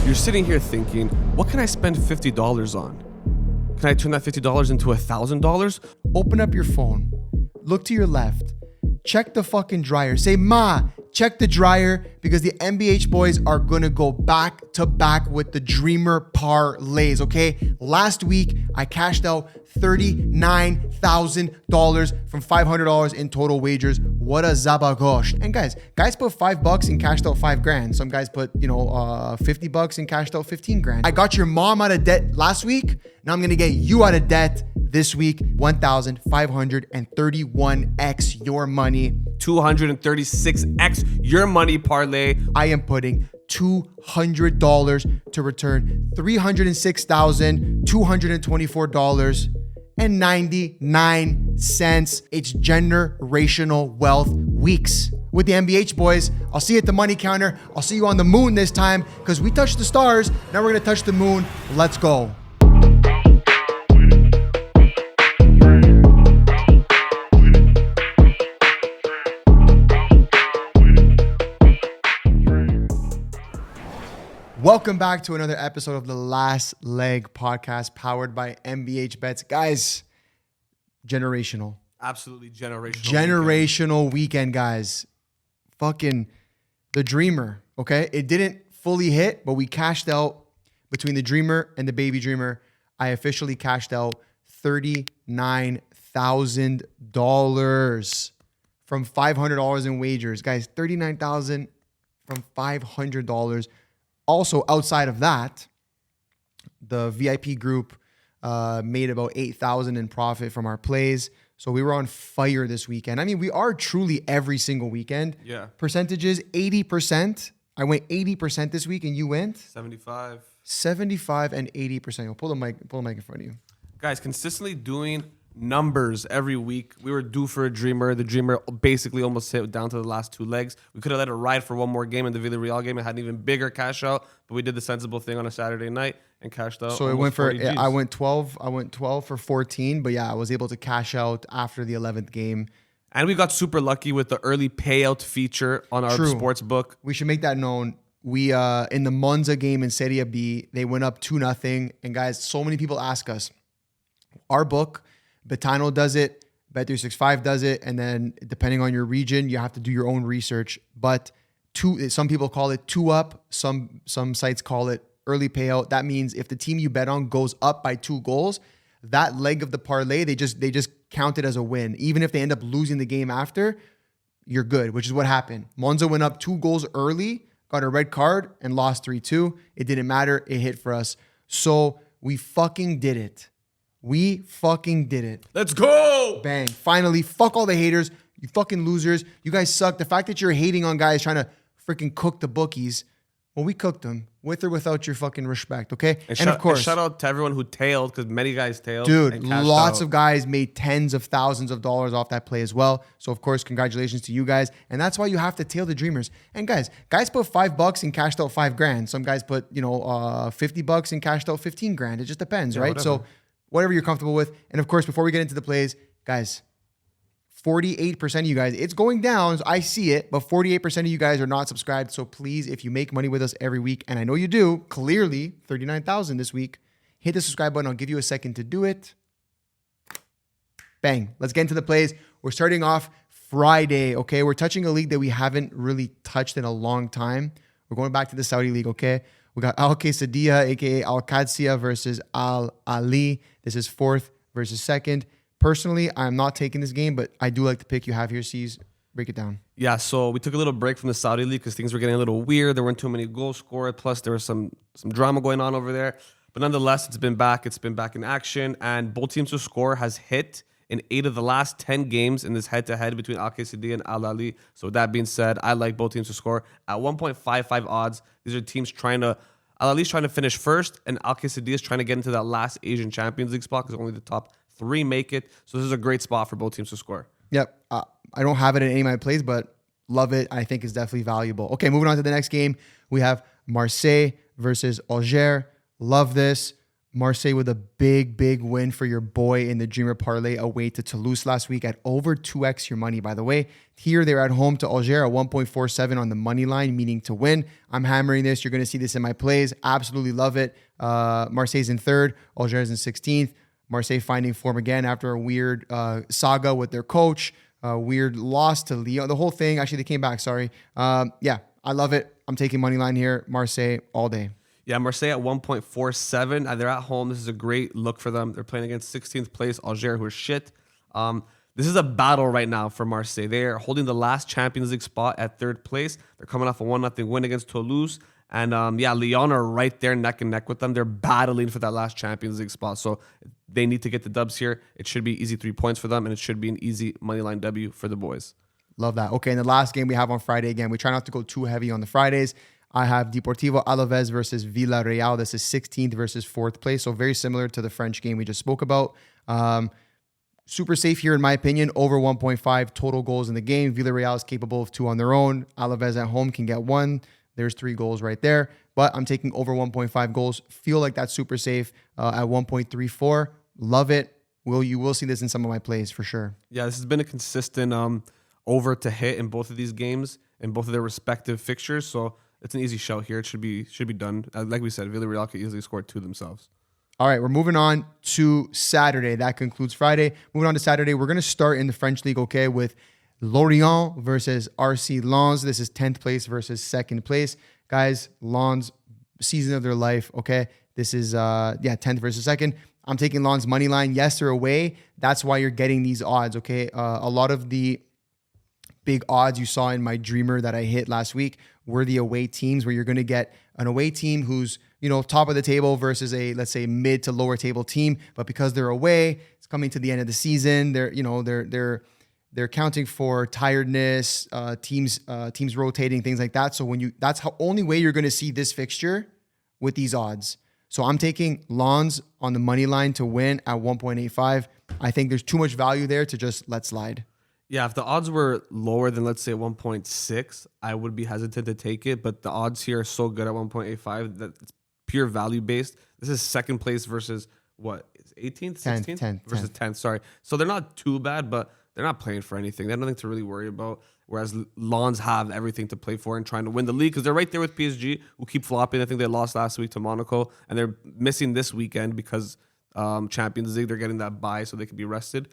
You're sitting here thinking, what can I spend $50 on? Can I turn that $50 into $1,000? Open up your phone, look to your left, check the fucking dryer. Say, Ma, check the dryer, because the MBH boys are gonna go back to back with the Dreamer parlays, okay? Last week, I cashed out $39,000 from $500 in total wagers. What a zabagosh. And guys put $5 and cashed out $5,000. Some guys put, $50 and cashed out $15,000. I got your mom out of debt last week. Now I'm gonna get you out of debt this week. 1,531x your money. 236x your money parlay. I am putting $200 to return $306,224.99. It's generational wealth weeks with the MBH boys. I'll see you at the money counter. I'll see you on the moon this time, because we touched the stars. Now we're gonna touch the moon. Let's go. Welcome back to another episode of the Last Leg podcast powered by MBH Bets. Guys, generational. Absolutely generational. Generational weekend, guys. Fucking the Dreamer, okay? It didn't fully hit, but we cashed out between the Dreamer and the Baby Dreamer. I officially cashed out $39,000 from $500 in wagers. Guys, $39,000 from $500. Also, outside of that, the VIP group made about $8,000 in profit from our plays. So we were on fire this weekend. I mean, we are truly every single weekend. Yeah. Percentages, 80%. I went 80% this week, and you went? 75. 75 and 80%. I'll pull the mic in front of you. Guys, consistently doing numbers every week. We were due for a Dreamer. The Dreamer basically almost hit down to the last two legs. We could have let it ride for one more game in the Villarreal game. It had an even bigger cash out, but we did the sensible thing on a Saturday night and cashed out. So it went for, I went 12 for 14, but yeah, I was able to cash out after the 11th game. And we got super lucky with the early payout feature on our sports book. We should make that known. We in the Monza game in Serie B, they went up 2-0. And guys, so many people ask us, our book, Betano does it, Bet365 does it, and then depending on your region, you have to do your own research. But some people call it 2-up, some sites call it early payout. That means if the team you bet on goes up by 2 goals, that leg of the parlay, they just count it as a win. Even if they end up losing the game after, you're good, which is what happened. Monza went up 2 goals early, got a red card, and lost 3-2. It didn't matter. It hit for us. So we fucking did it. We fucking did it. Let's go! Bang. Finally, fuck all the haters. You fucking losers. You guys suck. The fact that you're hating on guys trying to freaking cook the bookies, well, we cooked them with or without your fucking respect, okay? And of course, shout out to everyone who tailed, because many guys tailed. Dude, lots of guys made tens of thousands of dollars off that play as well. So, of course, congratulations to you guys. And that's why you have to tail the Dreamers. And guys put $5 and cashed out $5,000. Some guys put, $50 and cashed out $15,000. It just depends, right? Whatever. So, whatever you're comfortable with. And of course, before we get into the plays, guys, 48% of you guys, it's going down. So I see it, but 48% of you guys are not subscribed. So please, if you make money with us every week, and I know you do, clearly 39,000 this week, hit the subscribe button. I'll give you a second to do it. Bang. Let's get into the plays. We're starting off Friday, okay? We're touching a league that we haven't really touched in a long time. We're going back to the Saudi league, okay? We got Al Qadsiya, aka Al Qadsiya versus Al Ali. This is 4th versus 2nd. Personally, I'm not taking this game, but I do like the pick you have here, Cesar. Break it down. Yeah, so we took a little break from the Saudi league because things were getting a little weird. There weren't too many goals scored. Plus, there was some drama going on over there. But nonetheless, it's been back. It's been back in action. And both teams to score has hit in 8 of the last 10 games in this head-to-head between Al Qadsiya and Al Ali. So with that being said, I like both teams to score. At 1.55 odds, these are teams Al Ali's trying to finish first, and Al Qadsiya is trying to get into that last Asian Champions League spot because only the top 3 make it. So this is a great spot for both teams to score. Yep. I don't have it in any of my plays, but love it. I think it's definitely valuable. Okay, moving on to the next game. We have Marseille versus Alger. Love this. Marseille with a big win for your boy in the Dreamer Parlay away to Toulouse last week at over 2x your money, by the way. Here, they're at home to Alger at 1.47 on the money line, meaning to win. I'm hammering this. You're going to see this in my plays. Absolutely love it. Marseille's in third. Alger's in 16th. Marseille finding form again after a weird saga with their coach. Weird loss to Lyon. The whole thing. Actually, they came back. Sorry. Yeah, I love it. I'm taking money line here. Marseille all day. Yeah, Marseille at 1.47. They're at home. This is a great look for them. They're playing against 16th place Alger, who are shit. This is a battle right now for Marseille. They are holding the last Champions League spot at third place. They're coming off a 1-0 win against Toulouse. And Lyon are right there neck and neck with them. They're battling for that last Champions League spot. So they need to get the dubs here. It should be easy 3 points for them, and it should be an easy moneyline W for the boys. Love that. Okay, and the last game we have on Friday, again, we try not to go too heavy on the Fridays. I have Deportivo Alaves versus Villarreal. This is 16th versus 4th place. So very similar to the French game we just spoke about. Super safe here, in my opinion. Over 1.5 total goals in the game. Villarreal is capable of 2 on their own. Alaves at home can get 1. There's 3 goals right there. But I'm taking over 1.5 goals. Feel like that's super safe at 1.34. Love it. You will see this in some of my plays for sure. Yeah, this has been a consistent over to hit in both of these games, in both of their respective fixtures. So it's an easy shout here. It should be done. Like we said, Villarreal could easily score 2 themselves. All right, we're moving on to Saturday. That concludes Friday. Moving on to Saturday, we're going to start in the French League, okay, with Lorient versus RC Lens. This is 10th place versus 2nd place. Guys, Lens, season of their life, okay? This is, 10th versus 2nd. I'm taking Lens money line. Yes, they're away. That's why you're getting these odds, okay? A lot of the big odds you saw in my Dreamer that I hit last week were the away teams, where you're going to get an away team who's, top of the table versus a, let's say, mid to lower table team. But because they're away, it's coming to the end of the season. They're counting for tiredness, teams rotating, things like that. So that's how only way you're going to see this fixture with these odds. So I'm taking Lens on the money line to win at 1.85. I think there's too much value there to just let slide. Yeah, if the odds were lower than, let's say, 1.6, I would be hesitant to take it. But the odds here are so good at 1.85 that it's pure value based. This is 2nd place versus what? 18th? 16th? 10th. Versus 10th, sorry. So they're not too bad, but they're not playing for anything. They have nothing to really worry about. Whereas Lens have everything to play for and trying to win the league because they're right there with PSG, who keep flopping. I think they lost last week to Monaco, and they're missing this weekend because Champions League, they're getting that bye so they can be rested,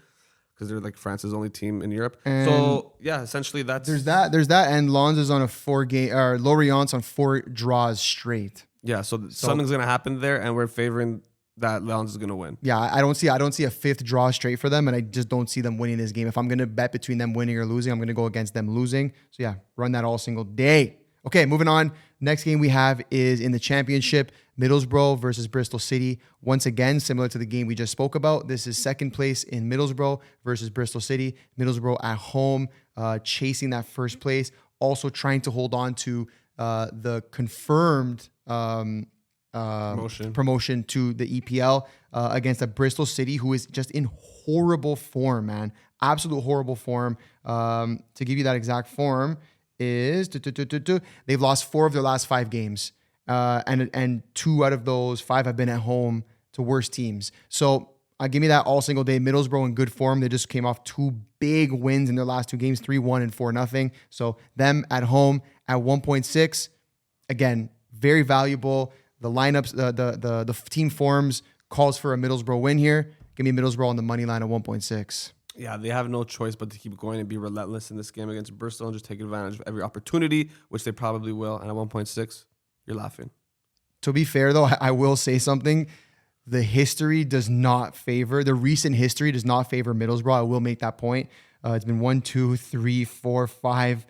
because they're like France's only team in Europe. And so yeah, essentially there's that, and Lens is on a 4-game, or Lorient's on 4 draws straight. Yeah, so something's gonna happen there, and we're favoring that Lens is gonna win. Yeah, I don't see a 5th draw straight for them, and I just don't see them winning this game. If I'm gonna bet between them winning or losing, I'm gonna go against them losing. So yeah, run that all single day. Okay, moving on. Next game we have is in the championship, Middlesbrough versus Bristol City. Once again, similar to the game we just spoke about, this is 2nd place in Middlesbrough versus Bristol City. Middlesbrough at home, chasing that 1st place, also trying to hold on to the confirmed promotion to the EPL against a Bristol City who is just in horrible form, man. Absolute horrible form. To give you that exact form is they've lost 4 of their last 5 games, and 2 out of those 5 have been at home to worse teams. So give me that all single day. Middlesbrough in good form. They just came off 2 big wins in their last 2 games, 3-1 and 4-0. So them at home at 1.6, again, very valuable. The lineups, the team forms calls for a Middlesbrough win here. Give me Middlesbrough on the money line at 1.6. Yeah, they have no choice but to keep going and be relentless in this game against Bristol and just take advantage of every opportunity, which they probably will. And at 1.6, you're laughing. To be fair, though, I will say something. The recent history does not favor Middlesbrough. I will make that point. It's been 1, 2, 3, 4, 5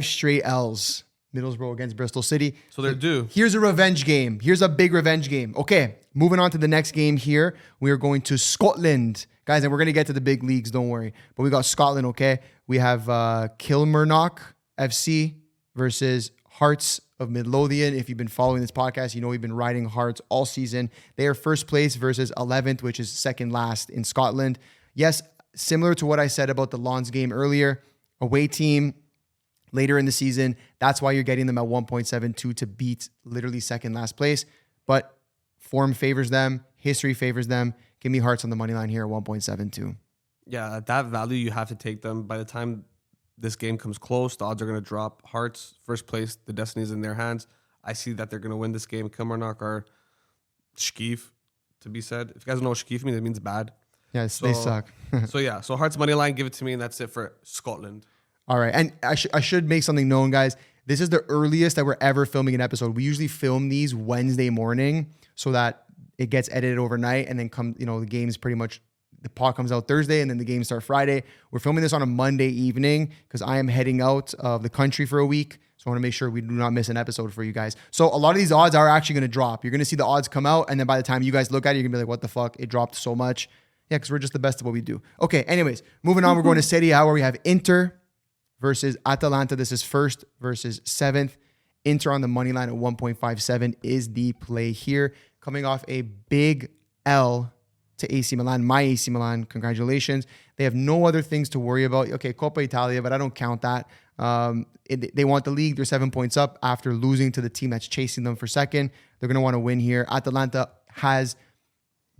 straight L's. Middlesbrough against Bristol City. So they're due. Here's a revenge game. Here's a big revenge game. Okay, moving on to the next game here. We are going to Scotland. Guys, and we're going to get to the big leagues, don't worry. But we got Scotland, okay? We have Kilmarnock FC versus Hearts of Midlothian. If you've been following this podcast, you know we've been riding Hearts all season. They are 1st place versus 11th, which is 2nd last in Scotland. Yes, similar to what I said about the Lens game earlier, away team later in the season. That's why you're getting them at 1.72 to beat literally 2nd last place. But form favors them. History favors them. Give me Hearts on the money line here at 1.72. Yeah, at that value, you have to take them. By the time this game comes close, the odds are going to drop. Hearts, first place, the destiny's in their hands. I see that they're going to win this game. Kilmarnock are Shkeef, to be said. If you guys don't know what Shkeef means, it means bad. Yes, they suck. So Hearts money line, give it to me, and that's it for Scotland. All right. And I should make something known, guys. This is the earliest that we're ever filming an episode. We usually film these Wednesday morning so that it gets edited overnight and then the game's pretty much, the pod comes out Thursday and then the games start Friday. We're filming this on a Monday evening because I am heading out of the country for a week. So I want to make sure we do not miss an episode for you guys. So a lot of these odds are actually going to drop. You're going to see the odds come out, and then by the time you guys look at it, you're going to be like, what the fuck? It dropped so much. Yeah, because we're just the best of what we do. Okay, anyways, moving on. We're going to Serie A where we have Inter versus Atalanta. This is first versus seventh. Inter on the money line at 1.57 is the play here. Coming off a big L to AC Milan. My AC Milan, congratulations. They have no other things to worry about. Okay, Coppa Italia, but I don't count that. They want the league. They're 7 points up after losing to the team that's chasing them for second. They're going to want to win here. Atalanta has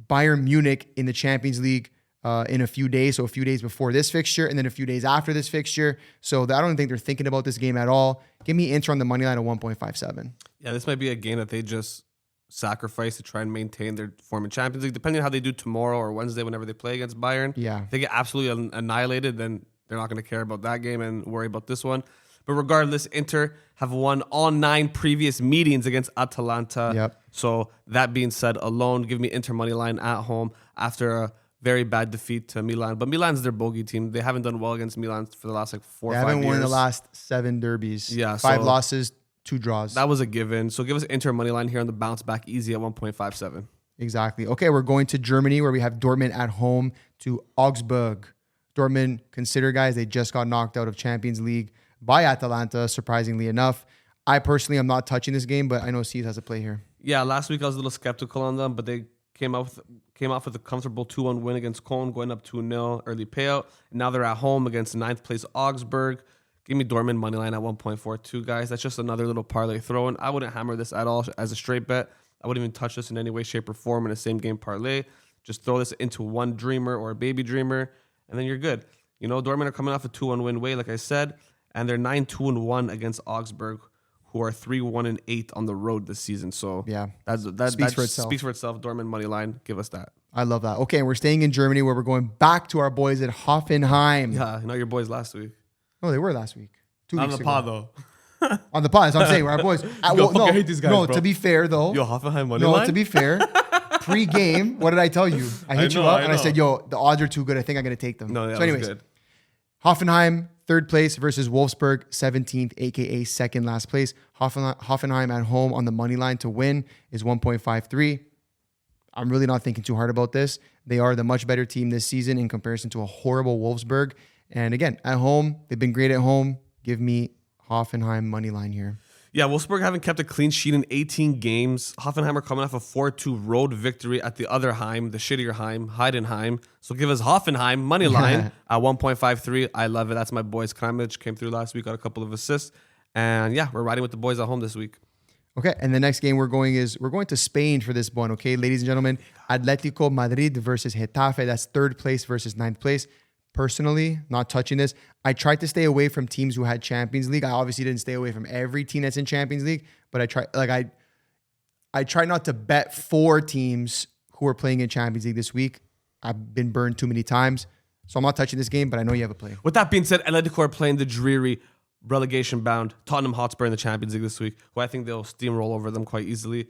Bayern Munich in the Champions League in a few days. So a few days before this fixture and then a few days after this fixture. So I don't think they're thinking about this game at all. Give me Inter on the money line at 1.57. Yeah, this might be a game that they just sacrifice to try and maintain their form in Champions League. Depending on how they do tomorrow or Wednesday whenever they play against Bayern. Yeah. If they get absolutely annihilated, then they're not going to care about that game and worry about this one. But regardless, Inter have won all 9 previous meetings against Atalanta. Yep. So that being said alone, give me Inter money line at home after a very bad defeat to Milan. But Milan's their bogey team. They haven't done well against Milan for the last 4 or 5 years. They haven't won the last 7 derbies. Yeah, 5 so losses, 2 draws. that was a given. So give us Inter money line here on the bounce back easy at 1.57. Exactly. Okay, we're going to Germany where we have Dortmund at home to Augsburg. Dortmund, consider, guys, they just got knocked out of Champions League by Atalanta, surprisingly enough. I personally am not touching this game, but I know Cesar has a play here. Yeah, last week I was a little skeptical on them, but they came off with a comfortable 2-1 win against Cologne, going up 2-0 early payout. And now they're at home against 9th place Augsburg. Give me Dortmund money line at 1.42, guys. That's just another little parlay throw in. I wouldn't hammer this at all as a straight bet. I wouldn't even touch this in any way, shape, or form in a same game parlay. Just throw this into one dreamer or a baby dreamer, and then you're good. You know, Dortmund are coming off a 2-1 win way, like I said, and they're 9-2-1 against Augsburg, who are 3-1-8 on the road this season. So yeah, that speaks for itself. Speaks for itself. Dortmund money line, give us that. I love that. Okay, and we're staying in Germany where we're going back to our boys at Hoffenheim. Yeah, you know your boys last week. No, they were last week. 2 weeks on the ago. pod though. On the pod, that's what I'm saying. We're our boys. I hate these guys, bro. To be fair though. Yo, Hoffenheim money line? No, to be fair. Pre-game, what did I tell you? I hit you up and I said, yo, the odds are too good. I think I'm going to take them. No, yeah, so anyways, good. Hoffenheim, 3rd place versus Wolfsburg, 17th, a.k.a. second last place. Hoffenheim at home on the money line to win is 1.53. I'm really not thinking too hard about this. They are the much better team this season in comparison to a horrible Wolfsburg. And again, at home, they've been great at home. Give me Hoffenheim money line here. Yeah, Wolfsburg haven't kept a clean sheet in 18 games. Hoffenheim are coming off a 4-2 road victory at the other Heim, the shittier Heim, Heidenheim. So give us Hoffenheim money line at 1.53. I love it. That's my boys. Kramich came through last week, got a couple of assists. And yeah, we're riding with the boys at home this week. Okay, and the next game we're going to Spain for this one, okay? Ladies and gentlemen, Atletico Madrid versus Getafe. That's 3rd place versus 9th place. Personally, not touching this. I tried to stay away from teams who had Champions League. I obviously didn't stay away from every team that's in Champions League, but I try not to bet 4 teams who are playing in Champions League this week. I've been burned too many times, so I'm not touching this game, but I know you have a play. With that being said, Atletico are playing the dreary relegation-bound Tottenham Hotspur in the Champions League this week, who I think they'll steamroll over them quite easily.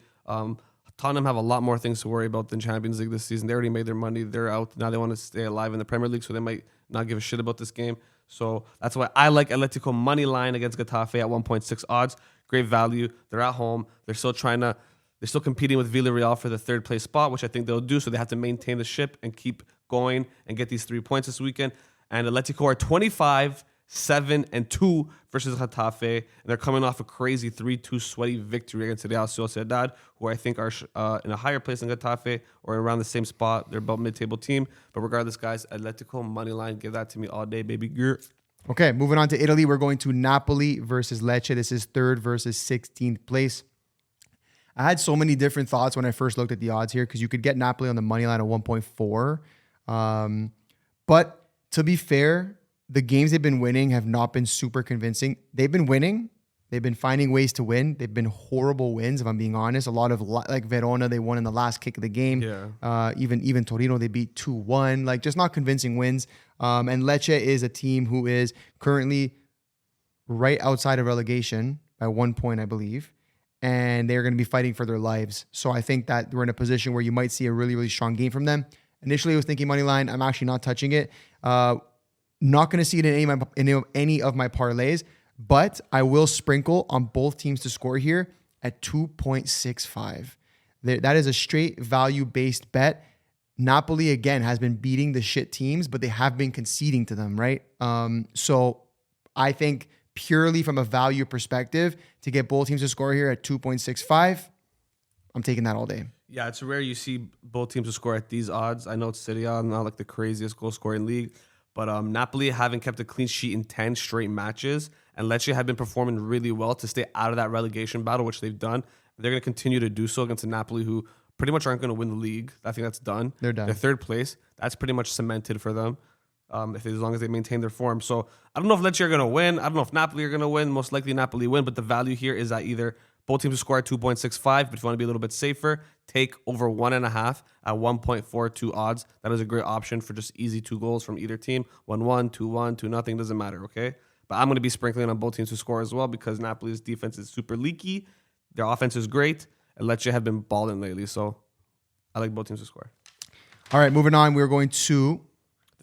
Tottenham have a lot more things to worry about than Champions League this season. They already made their money. They're out. Now they want to stay alive in the Premier League, so they might not give a shit about this game. So that's why I like Atletico money line against Getafe at 1.6 odds. Great value. They're at home. They're still competing with Villarreal for the 3rd place spot, which I think they'll do. So they have to maintain the ship and keep going and get these 3 points this weekend. And Atletico are 25-7-2 versus Getafe, and they're coming off a crazy 3-2 sweaty victory against Real Sociedad, who I think are in a higher place than Getafe or around the same spot. They're about mid-table team, but regardless, guys, Atletico money line, give that to me all day, baby girl. Okay, moving on to Italy, we're going to Napoli versus Lecce. This is 3rd versus 16th place. I had so many different thoughts when I first looked at the odds here because you could get Napoli on the money line at 1.4. But to be fair, the games they've been winning have not been super convincing. They've been winning. They've been finding ways to win. They've been horrible wins, if I'm being honest. A lot of like Verona, they won in the last kick of the game. Yeah. Even Torino, they beat 2-1. Like just not convincing wins. And Lecce is a team who is currently right outside of relegation by 1 point, I believe. And they're going to be fighting for their lives. So I think that we're in a position where you might see a really, really strong game from them. Initially, I was thinking money line. I'm actually not touching it. Not going to see it in any of my parlays. But I will sprinkle on both teams to score here at 2.65. That is a straight value-based bet. Napoli, again, has been beating the shit teams, but they have been conceding to them, right? So I think purely from a value perspective, to get both teams to score here at 2.65, I'm taking that all day. Yeah, it's rare you see both teams to score at these odds. I know it's Serie, not like the craziest goal-scoring league, but Napoli haven't kept a clean sheet in 10 straight matches, and Lecce have been performing really well to stay out of that relegation battle, which they've done. They're going to continue to do so against a Napoli who pretty much aren't going to win the league. I think that's done. They're done. They're third place. That's pretty much cemented for them as long as they maintain their form. So I don't know if Lecce are going to win. I don't know if Napoli are going to win. Most likely Napoli win, but the value here is that either both teams will score at 2.65, but if you want to be a little bit safer, take over 1.5 at 1.42 odds. That is a great option for just easy 2 goals from either team. 1-1, 2-1, 2-0, doesn't matter, okay? But I'm going to be sprinkling on both teams to score as well because Napoli's defense is super leaky. Their offense is great, and Lecce have been balling lately, so I like both teams to score. All right, moving on. We're going to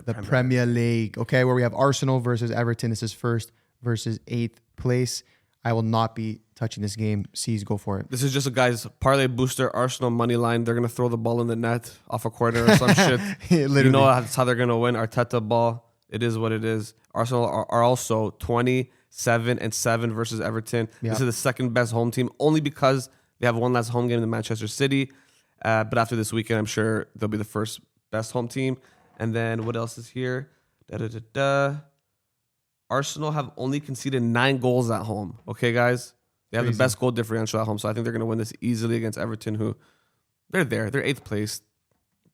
the Premier League, okay, where we have Arsenal versus Everton. This is first versus 8th place. I will not be touching this game. C's, go for it. This is just a guy's parlay booster, Arsenal money line. They're going to throw the ball in the net off a corner or some shit. Literally. You know that's how they're going to win. Arteta ball. It is what it is. Arsenal are also 27-7 versus Everton. Yep. This is the second best home team only because they have one last home game in Manchester City. But after this weekend, I'm sure they'll be the first best home team. And then what else is here? Arsenal have only conceded 9 goals at home. Okay, guys? They have the best goal differential at home. So I think they're going to win this easily against Everton, who they're there. They're 8th place.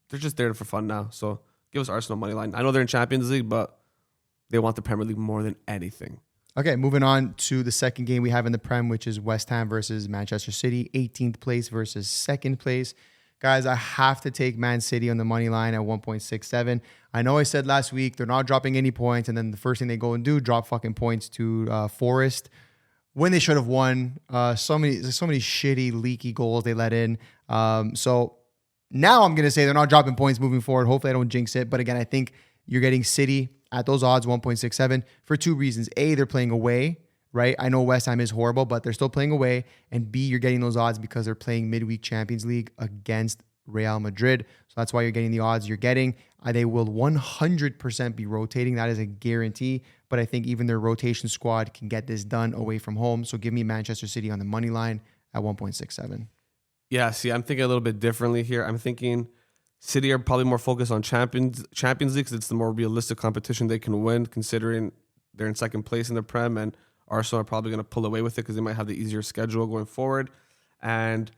They're just there for fun now. So give us Arsenal money line. I know they're in Champions League, but they want the Premier League more than anything. Okay, moving on to the second game we have in the Prem, which is West Ham versus Manchester City, 18th place versus 2nd place. Guys, I have to take Man City on the money line at 1.67. I know I said last week they're not dropping any points, and then the first thing they go and do, drop fucking points to Forest when they should have won. So many shitty, leaky goals they let in. So now I'm going to say they're not dropping points moving forward. Hopefully I don't jinx it. But again, I think you're getting City at those odds, 1.67, for 2 reasons. A, they're playing away, right? I know West Ham is horrible, but they're still playing away. And B, you're getting those odds because they're playing midweek Champions League against Real Madrid. So that's why you're getting the odds you're getting. They will 100% be rotating. That is a guarantee. But I think even their rotation squad can get this done away from home. So give me Manchester City on the money line at 1.67. Yeah, see, I'm thinking a little bit differently here. I'm thinking City are probably more focused on Champions League because it's the more realistic competition they can win, considering they're in 2nd place in the Prem, and Arsenal are probably going to pull away with it because they might have the easier schedule going forward. And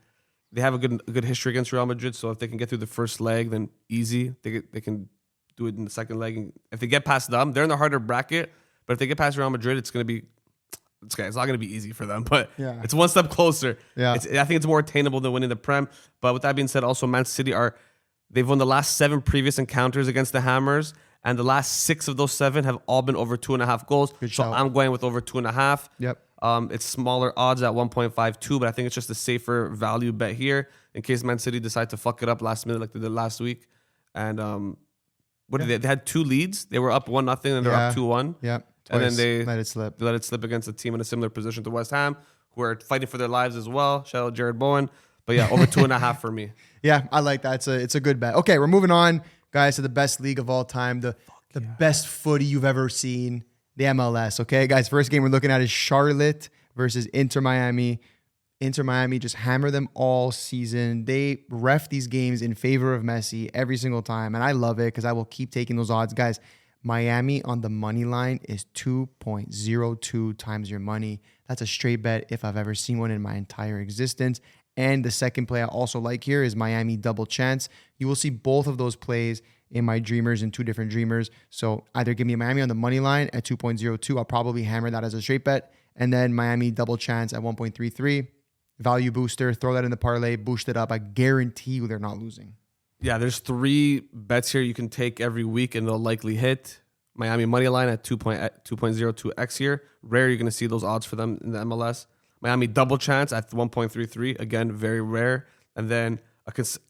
they have a good history against Real Madrid, so if they can get through the first leg, then easy. They can do it in the second leg. And if they get past them, they're in the harder bracket. But if they get past Real Madrid, it's not going to be easy for them. But it's one step closer. Yeah. I think it's more attainable than winning the Prem. But with that being said, also Man City they've won the last 7 previous encounters against the Hammers, and the last 6 of those 7 have all been over 2.5 goals. So I'm going with over 2.5. Yep. It's smaller odds at 1.52, but I think it's just a safer value bet here in case Man City decide to fuck it up last minute like they did last week. And they had 2 leads. They were up 1-0 and they're up 2-1. Yeah. And then they let it slip. They let it slip against a team in a similar position to West Ham, who are fighting for their lives as well. Shout out Jared Bowen. But yeah, over 2.5 for me. Yeah, I like that. It's a good bet. Okay, we're moving on, guys, to the best league of all time, the best footy you've ever seen, the MLS. Okay, guys, first game we're looking at is Charlotte versus Inter Miami. Inter Miami just hammer them all season. They ref these games in favor of Messi every single time, and I love it because I will keep taking those odds, guys. Miami on the money line is 2.02 times your money. That's a straight bet if I've ever seen one in my entire existence. And the second play I also like here is Miami double chance. You will see both of those plays in my dreamers in two different dreamers. So either give me Miami on the money line at 2.02. I'll probably hammer that as a straight bet. And then Miami double chance at 1.33. Value booster, throw that in the parlay, boost it up. I guarantee you they're not losing. Yeah, there's 3 bets here you can take every week and they'll likely hit. Miami money line at 2.02x here. Rare, you're going to see those odds for them in the MLS. Miami double chance at 1.33. Again, very rare. And then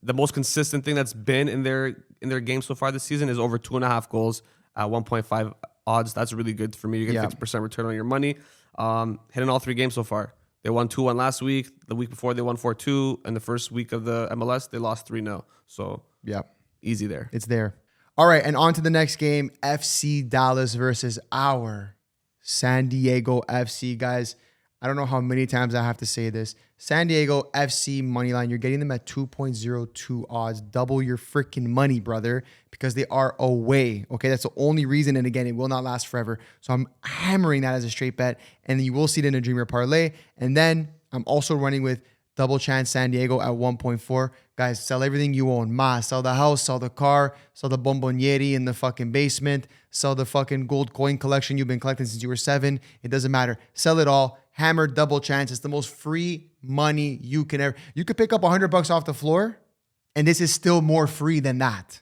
the most consistent thing that's been in their game so far this season is over 2.5 goals at 1.5 odds. That's really good for me. You get 50% return on your money. Hitting all 3 games so far. They won 2-1 last week. The week before, they won 4-2. And the first week of the MLS, they lost 3-0. So, yeah, easy there. It's there. All right, and on to the next game, FC Dallas versus our San Diego FC. Guys, I don't know how many times I have to say this. San Diego FC moneyline, you're getting them at 2.02 odds. Double your freaking money, brother, because they are away. Okay, that's the only reason. And again, it will not last forever. So I'm hammering that as a straight bet. And you will see it in a Dreamer Parlay. And then I'm also running with double chance San Diego at 1.4. Guys, sell everything you own. Sell the house, sell the car, sell the bombonieri in the fucking basement, sell the fucking gold coin collection you've been collecting since you were 7. It doesn't matter. Sell it all. Hammer double chance. It's the most free money you can ever. You could pick up $100 off the floor, and this is still more free than that.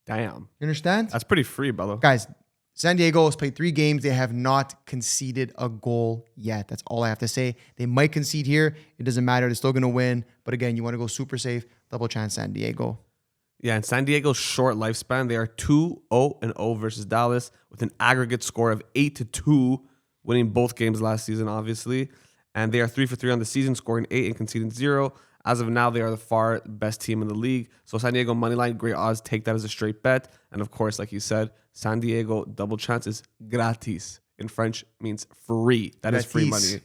Damn. You understand? That's pretty free, brother. Guys, San Diego has played 3 games. They have not conceded a goal yet. That's all I have to say. They might concede here. It doesn't matter. They're still going to win. But again, you want to go super safe. Double chance San Diego. Yeah, in San Diego's short lifespan, they are 2-0-0 versus Dallas with an aggregate score of 8-2, winning both games last season, obviously. And they are 3-for-3 on the season, scoring 8 and conceding 0. As of now, they are the far best team in the league. So San Diego moneyline, great odds. Take that as a straight bet. And of course, like you said, San Diego double chance is gratis. In French, means free. That is free money.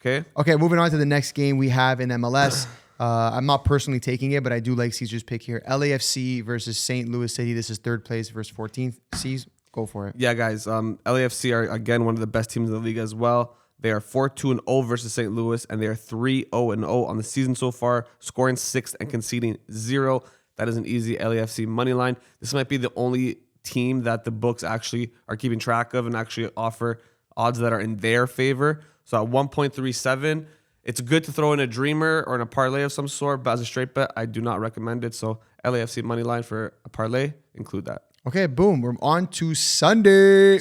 Okay, moving on to the next game we have in MLS. I'm not personally taking it, but I do like Cesar's pick here. LAFC versus St. Louis City. This is 3rd place versus 14th. Cesar, go for it. Yeah, guys. LAFC are, again, one of the best teams in the league as well. They are 4-2-0 versus St. Louis, and they are 3-0-0 on the season so far, scoring 6 and conceding 0. That is an easy LAFC money line. This might be the only team that the books actually are keeping track of and actually offer odds that are in their favor. So at 1.37, it's good to throw in a dreamer or in a parlay of some sort, but as a straight bet, I do not recommend it. So LAFC money line for a parlay, include that. Okay, boom. We're on to Sunday.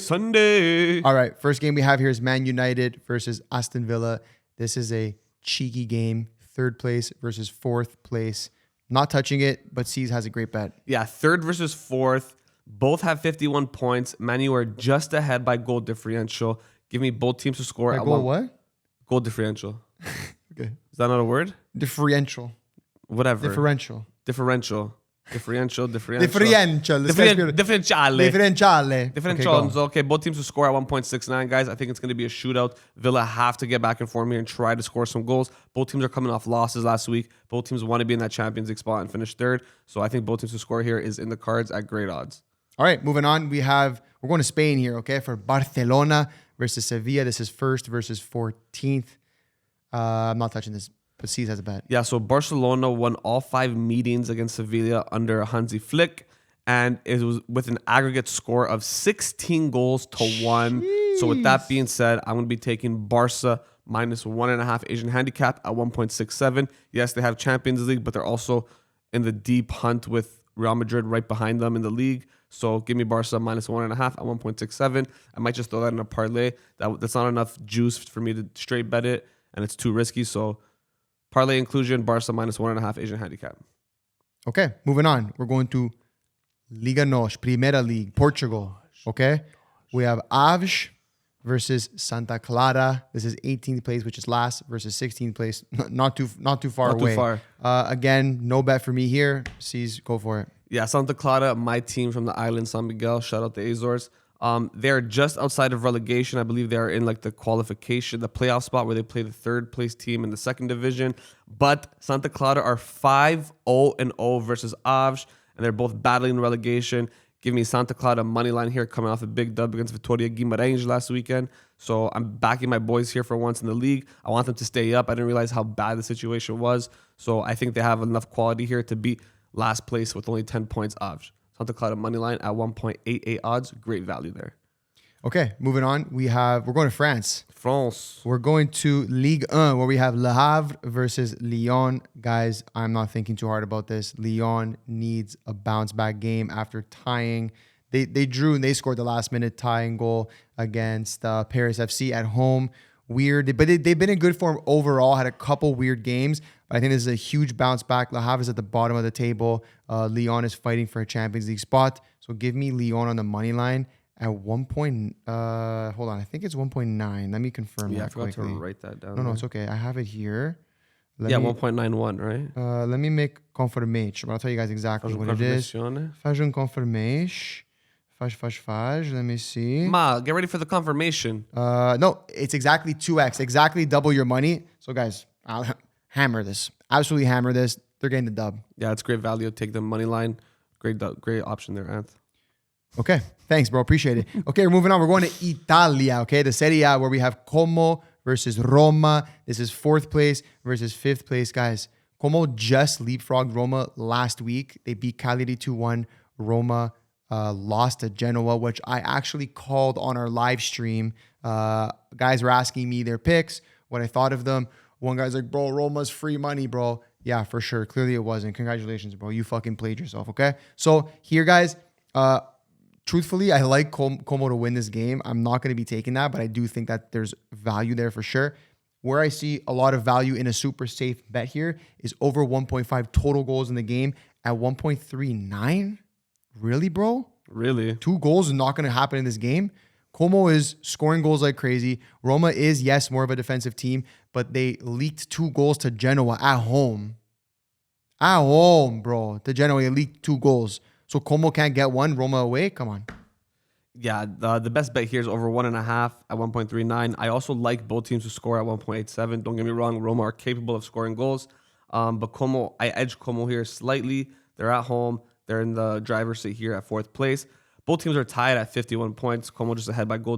All right, first game we have here is Man United versus Aston Villa. This is a cheeky game. 3rd place versus 4th place. Not touching it, but C's has a great bet. Yeah, 3rd versus 4th. Both have 51 points. Man U are just ahead by goal differential. Give me both teams to score. By goal what? Goal differential. Okay. Is that not a word? Differential. Whatever. Differential. Differentiale. Okay, both teams will score at 1.69, guys. I think it's going to be a shootout. Villa have to get back in form here and try to score some goals. Both teams are coming off losses last week. Both teams want to be in that Champions League spot and finish 3rd. So I think both teams to score here is in the cards at great odds. All right, moving on. We're going to Spain here, okay, for Barcelona versus Sevilla. This is 1st versus 14th. I'm not touching this. But C's has a bet. Yeah, so Barcelona won all 5 meetings against Sevilla under Hansi Flick, and it was with an aggregate score of 16 goals to 1. So with that being said, I'm going to be taking Barca minus 1.5 Asian handicap at 1.67. Yes, they have Champions League, but they're also in the deep hunt with Real Madrid right behind them in the league. So give me Barca minus 1.5 at 1.67. I might just throw that in a parlay. That's not enough juice for me to straight bet it, and it's too risky. So parlay inclusion, Barca minus 1.5 Asian handicap. Okay, moving on. We're going to Liga NOS, Primera League, Portugal. Okay, we have Aves versus Santa Clara. This is 18th place, which is last, versus 16th place. Not too far away. Not too far. Again, no bet for me here. C's, go for it. Yeah, Santa Clara, my team from the island, San Miguel. Shout out the Azores. They're just outside of relegation. I believe they're in like the qualification, the playoff spot where they play the 3rd place team in the 2nd division. But Santa Clara are 5-0-0 versus Aves, and they're both battling relegation. Give me Santa Clara money line here, coming off a big dub against Vitória Guimarães last weekend. So I'm backing my boys here for once in the league. I want them to stay up. I didn't realize how bad the situation was. So I think they have enough quality here to beat last place with only 10 points odds. Santa Clara money line at 1.88 odds. Great value there. Okay, moving on. We're going to France. France. We're going to Ligue 1, where we have Le Havre versus Lyon. Guys, I'm not thinking too hard about this. Lyon needs a bounce back game after tying. They drew and they scored the last minute tying goal against Paris FC at home. Weird, but they've been in good form overall. Had a couple weird games, but I think this is a huge bounce back. Le Havre is at the bottom of the table. Lyon is fighting for a Champions League spot. So give me Lyon on the money line at hold on, I think it's 1.9. Let me confirm that. Yeah, I forgot quickly. to write that down. No, it's okay. I have it here. 1.91, right? Let me make confirmation, but I'll tell you guys exactly what it is. Faz confirmation. Faz. Let me see. Ma, get ready for the confirmation. No, it's exactly 2x. Exactly double your money. So guys, I'll hammer this. Absolutely hammer this. They're getting the dub. Yeah, it's great value. Take the money line. Great option there, Anth. Okay, thanks, bro. Appreciate it. Okay, we're moving on. We're going to Italia, okay? The Serie A, where we have Como versus Roma. This is 4th place versus 5th place, guys. Como just leapfrogged Roma last week. They beat Cagliari 2-1. Roma lost to Genoa, which I actually called on our live stream. Guys were asking me their picks, what I thought of them. One guy's like, bro, Roma's free money, bro. Yeah, for sure. Clearly it wasn't. Congratulations, bro. You fucking played yourself, okay? So here, guys, truthfully, I like Como to win this game. I'm not going to be taking that, but I do think that there's value there for sure. Where I see a lot of value in a super safe bet here is over 1.5 total goals in the game at 1.39. Really, bro? Really? 2 goals is not going to happen in this game. Como is scoring goals like crazy. Roma is, yes, more of a defensive team, but they leaked 2 goals to Genoa at home. At home, bro. To Genoa, they leaked 2 goals. So Como can't get one, Roma away? Come on. Yeah, the best bet here is over 1.5 at 1.39. I also like both teams to score at 1.87. Don't get me wrong, Roma are capable of scoring goals. But Como, I edge Como here slightly. They're at home. They're in the driver's seat here at 4th place. Both teams are tied at 51 points. Como just ahead by goal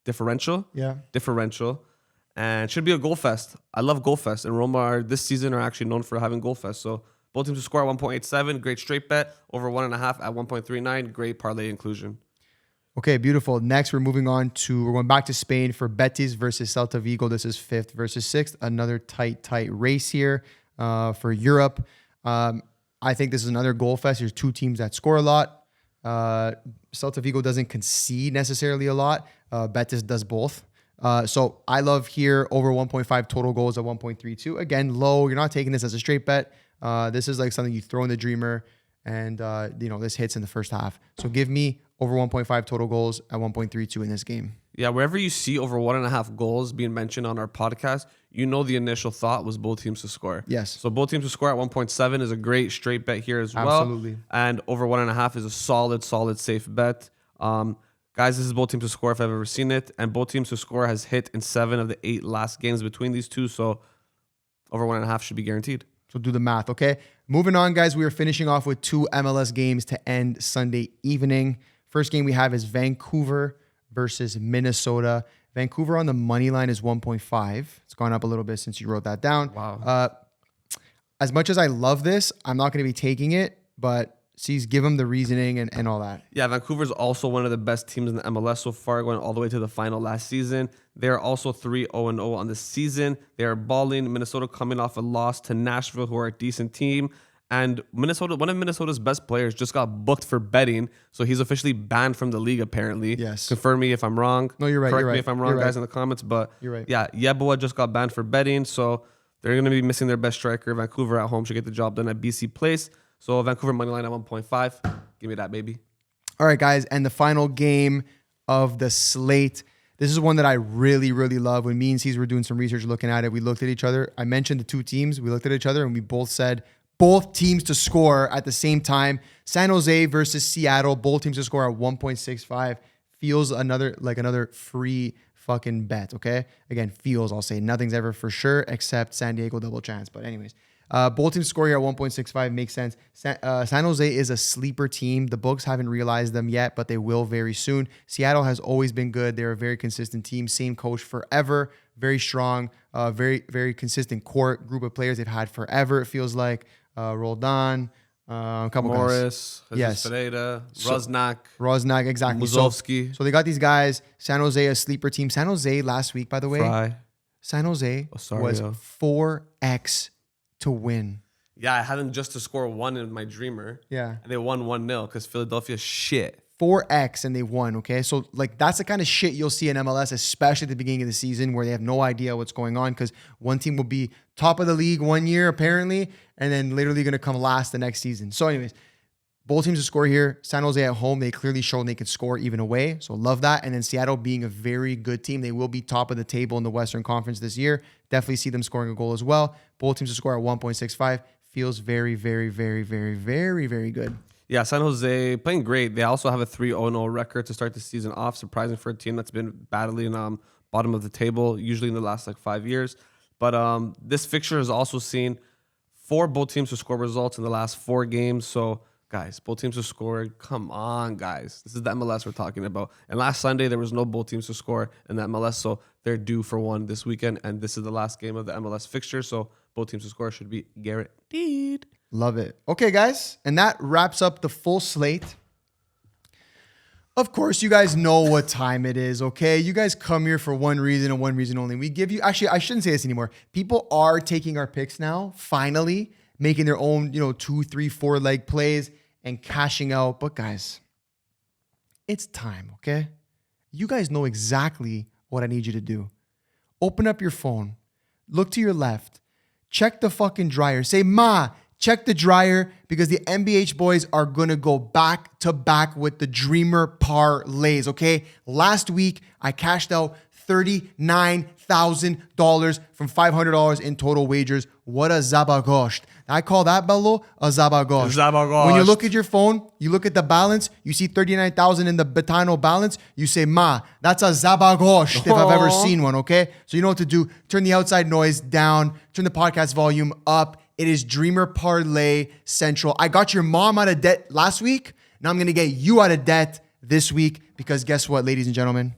differential. Yeah. Differential. And it should be a goal fest. I love goal fest. And Roma this season are actually known for having goal fest. So both teams to score at 1.87. Great straight bet. Over 1.5 at 1.39. Great parlay inclusion. Okay, beautiful. Next, we're going back to Spain for Betis versus Celta Vigo. This is 5th versus 6th. Another tight race here for Europe. I think this is another goal fest. There's 2 teams that score a lot. Celta Vigo doesn't concede necessarily a lot. Betis does both. So I love here over 1.5 total goals at 1.32. Again, low. You're not taking this as a straight bet. This is like something you throw in the dreamer, and this hits in the first half. So give me over 1.5 total goals at 1.32 in this game. Yeah, wherever you see over 1.5 goals being mentioned on our podcast, the initial thought was both teams to score. Yes. So both teams to score at 1.7 is a great straight bet here as well. Absolutely. And over 1.5 is a solid safe bet. Guys, this is both teams to score if I've ever seen it. And both teams to score has hit in 7 of the 8 last games between these two. So over 1.5 should be guaranteed. So do the math, okay? Moving on, guys, we are finishing off with 2 MLS games to end Sunday evening. First game we have is Vancouver versus Minnesota. Vancouver on the money line is 1.5. It's gone up a little bit since you wrote that down. Wow. As much as I love this, I'm not going to be taking it, but give them the reasoning and all that. Yeah, Vancouver's also one of the best teams in the MLS so far, going all the way to the final last season. They're also 3-0-0 on the season. They are balling. Minnesota coming off a loss to Nashville, who are a decent team. And Minnesota, one of Minnesota's best players, just got booked for betting. So he's officially banned from the league, apparently. Yes. Confirm me if I'm wrong. No, you're right. Correct me if I'm wrong, guys, in the comments. But you're right. Yeah, Yeboah just got banned for betting. So they're going to be missing their best striker. Vancouver at home should get the job done at BC Place. So Vancouver money line at 1.5. Give me that, baby. All right, guys. And the final game of the slate. This is one that I really, really love. When me and Cesar were doing some research looking at it, we looked at each other. I mentioned the 2 teams. We looked at each other and we both said both teams to score at the same time. San Jose versus Seattle. Both teams to score at 1.65. Feels another free fucking bet, okay? Again, feels, I'll say. Nothing's ever for sure except San Diego double chance. But anyways, Both teams score here at 1.65 makes sense. San Jose is a sleeper team. The books haven't realized them yet, but they will very soon. Seattle has always been good. They're a very consistent team. Same coach forever. Very strong. Very, very consistent core group of players they've had forever, it feels like. Roldan. A couple Morris, guys. Yes. Ferreira, Rosnak, exactly. Muzovsky. So they got these guys. San Jose, a sleeper team. San Jose last week, by the way. Fry. San Jose was 4x to win. Yeah, I had them just to score 1 in my dreamer. Yeah. And they won 1-0 because Philadelphia shit. 4x and they won, okay? So, like, that's the kind of shit you'll see in MLS, especially at the beginning of the season where they have no idea what's going on because one team will be top of the league one year, apparently, and then literally going to come last the next season. So, anyways, both teams to score here. San Jose at home, they clearly shown they can score even away. So, love that. And then Seattle being a very good team. They will be top of the table in the Western Conference this year. Definitely see them scoring a goal as well. Both teams to score at 1.65. Feels very, very, very, very, very, very good. Yeah, San Jose playing great. They also have a 3-0 record to start the season off. Surprising for a team that's been battling bottom of the table, usually in the last 5 years. But this fixture has also seen both teams to score results in the last 4 games. So, guys, both teams to score. Come on, guys. This is the MLS we're talking about. And last Sunday, there was no both teams to score in the MLS. So they're due for one this weekend. And this is the last game of the MLS fixture. So both teams to score should be guaranteed. Love it. Okay, guys. And that wraps up the full slate. Of course, you guys know what time it is, okay? You guys come here for one reason and one reason only. We give you... Actually, I shouldn't say this anymore. People are taking our picks now, finally, making their own, 2, 3, 4 leg plays and cashing out. But guys, it's time, okay? You guys know exactly what I need you to do. Open up your phone. Look to your left. Check the fucking dryer. Say, Ma, check the dryer because the MBH boys are going to go back to back with the Dreamer parlays, okay? Last week, I cashed out $39,000 from $500 in total wagers. What a zabagosht. I call that, Bello, a zabagosht. When you look at your phone, you look at the balance, you see 39,000 in the Betano balance, you say, Ma, that's a zabagosht if I've ever seen one, okay? So you know what to do. Turn the outside noise down, turn the podcast volume up. It is Dreamer Parlay Central. I got your mom out of debt last week. Now I'm going to get you out of debt this week because guess what, ladies and gentlemen?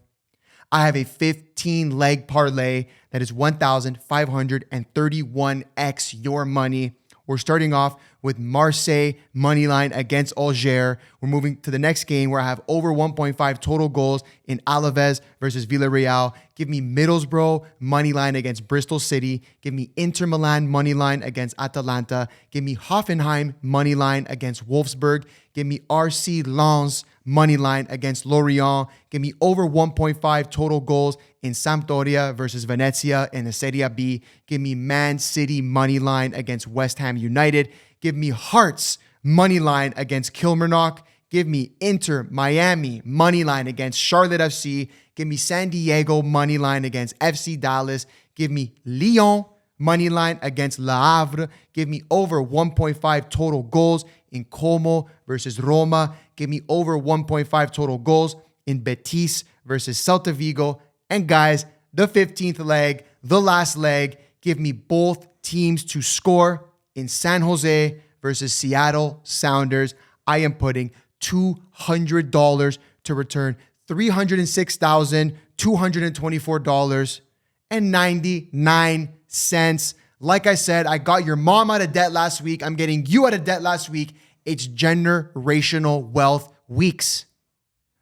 I have a 15-leg parlay that is 1,531x your money. We're starting off with Marseille moneyline against Alger. We're moving to the next game where I have over 1.5 total goals in Alaves versus Villarreal. Give me Middlesbrough moneyline against Bristol City. Give me Inter Milan moneyline against Atalanta. Give me Hoffenheim moneyline against Wolfsburg. Give me RC Lens moneyline against Lorient. Give me over 1.5 total goals in Sampdoria versus Venezia in the Serie B. Give me Man City moneyline against West Ham United. Give me Hearts moneyline against Kilmarnock. Give me Inter Miami moneyline against Charlotte FC. Give me San Diego moneyline against FC Dallas. Give me Lyon moneyline against Le Havre. Give me over 1.5 total goals in Como versus Roma. Give me over 1.5 total goals in Betis versus Celta Vigo. And guys, the 15th leg, the last leg, give me both teams to score in San Jose versus Seattle Sounders. I am putting $200 to return $306,224.99. Like I said, I got your mom out of debt last week. I'm getting you out of debt last week. It's generational wealth weeks.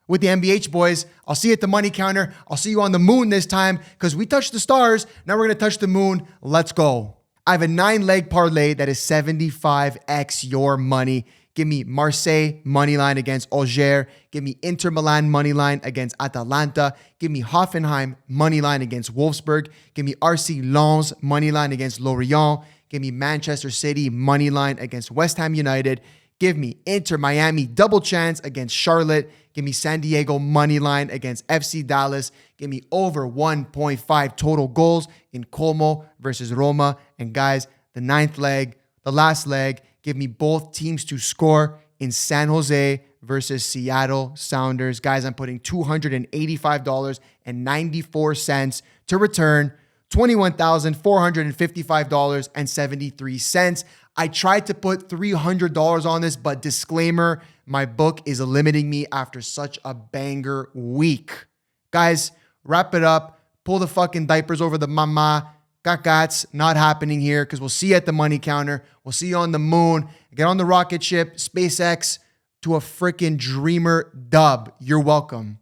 With the MBH boys, I'll see you at the money counter. I'll see you on the moon this time because we touched the stars. Now we're going to touch the moon. Let's go. I have a 9-leg parlay that is 75x your money. Give me Marseille moneyline against Alger. Give me Inter Milan moneyline against Atalanta. Give me Hoffenheim moneyline against Wolfsburg. Give me RC Lens moneyline against Lorient. Give me Manchester City moneyline against West Ham United. Give me Inter Miami double chance against Charlotte. Give me San Diego moneyline against FC Dallas. Give me over 1.5 total goals in Como versus Roma. And guys, the 9th leg, the last leg, give me both teams to score in San Jose versus Seattle Sounders. Guys, I'm putting $285.94 to return $21,455.73. I tried to put $300 on this, but disclaimer, my book is limiting me after such a banger week. Guys, wrap it up. Pull the fucking diapers over the mama. Gats, not happening here because we'll see you at the money counter. We'll see you on the moon. Get on the rocket ship, SpaceX, to a freaking dreamer dub. You're welcome.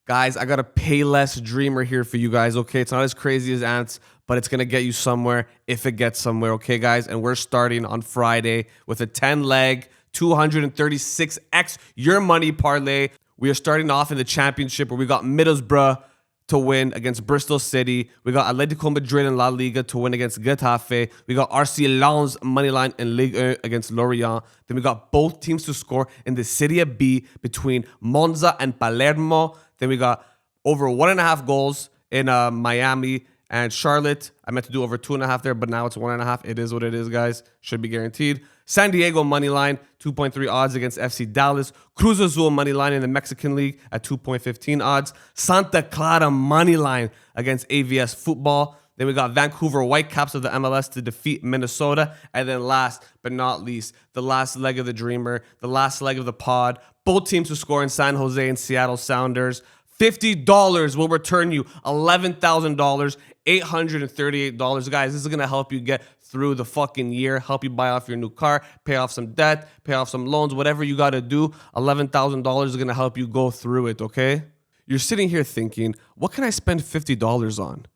Guys, I got a pay less dreamer here for you guys, okay? It's not as crazy as Ants, but it's going to get you somewhere if it gets somewhere, okay, guys? And we're starting on Friday with a 10-leg, 236x your money parlay. We are starting off in the championship where we got Middlesbrough to win against Bristol City. We got Atletico Madrid in La Liga to win against Getafe. We got RC Lens moneyline in Liga against Lorient. Then we got both teams to score in the Serie B between Monza and Palermo. Then we got over 1.5 goals in Miami and Charlotte. I meant to do over 2.5 there, but now it's 1.5. It is what it is, guys. Should be guaranteed. San Diego money line, 2.3 odds against FC Dallas. Cruz Azul money line in the Mexican League at 2.15 odds. Santa Clara money line against AVS Football. Then we got Vancouver Whitecaps of the MLS to defeat Minnesota. And then last but not least, the last leg of the Dreamer, the last leg of the pod. Both teams to score in San Jose and Seattle Sounders. $50 will return you $11,000, $838. Guys, this is going to help you get through the fucking year, help you buy off your new car, pay off some debt, pay off some loans, whatever you got to do. $11,000 is going to help you go through it, okay? You're sitting here thinking, what can I spend $50 on?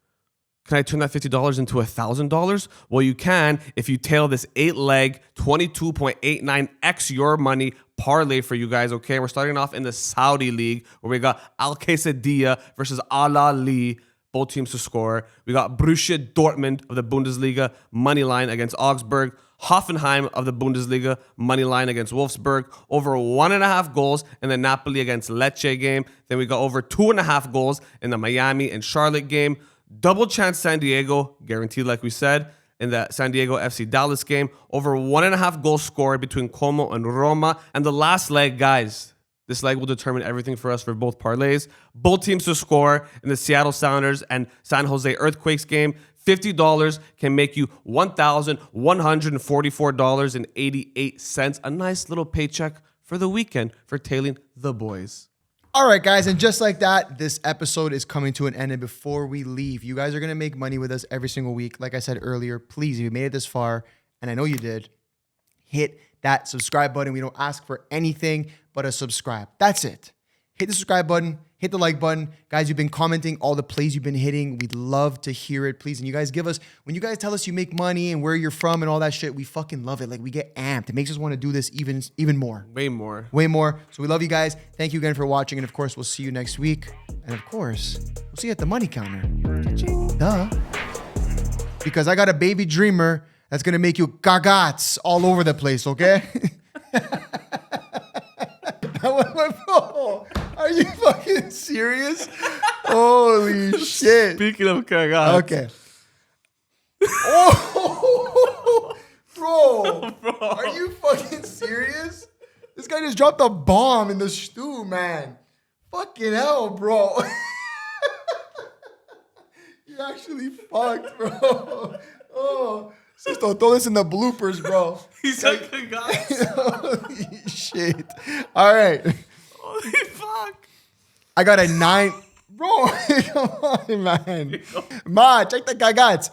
Can I turn that $50 into $1,000? Well, you can if you tail this 8-leg 22.89x your money parlay for you guys, okay? We're starting off in the Saudi League where we got Al Qaisadiyya versus Al Ahly, both teams to score. We got Borussia Dortmund of the Bundesliga money line against Augsburg. Hoffenheim of the Bundesliga money line against Wolfsburg. Over 1.5 goals in the Napoli against Lecce game. Then we got over 2.5 goals in the Miami and Charlotte game. Double chance San Diego, guaranteed like we said, in the San Diego FC Dallas game. Over 1.5 goals scored between Como and Roma. And the last leg, guys, this leg will determine everything for us for both parlays. Both teams to score in the Seattle Sounders and San Jose Earthquakes game. $50 can make you $1,144.88. A nice little paycheck for the weekend for tailing the boys. All right, guys, and just like that, this episode is coming to an end. And before we leave, you guys are going to make money with us every single week. Like I said earlier, please, if you made it this far, and I know you did, hit that subscribe button. We don't ask for anything but a subscribe. That's it. Hit the subscribe button. Hit the like button. Guys, you've been commenting all the plays you've been hitting. We'd love to hear it, please. And you guys give us, when you guys tell us you make money and where you're from and all that shit, we fucking love it. Like, we get amped. It makes us want to do this even more. Way more. Way more. So we love you guys. Thank you again for watching. And of course, we'll see you next week. And of course, we'll see you at the money counter. Duh. Because I got a baby dreamer that's going to make you gagats all over the place, okay? Are you fucking serious? Holy shit. Speaking of cagats. Okay. Oh, bro. Are you fucking serious? This guy just dropped a bomb in the stew, man. Fucking hell, bro. You're actually fucked, bro. Oh. Sisto, throw this in the bloopers, bro. He's like cagats. Holy shit. All right. Holy fuck. I got a 9. Bro, come on, man. Ma, check the gagats.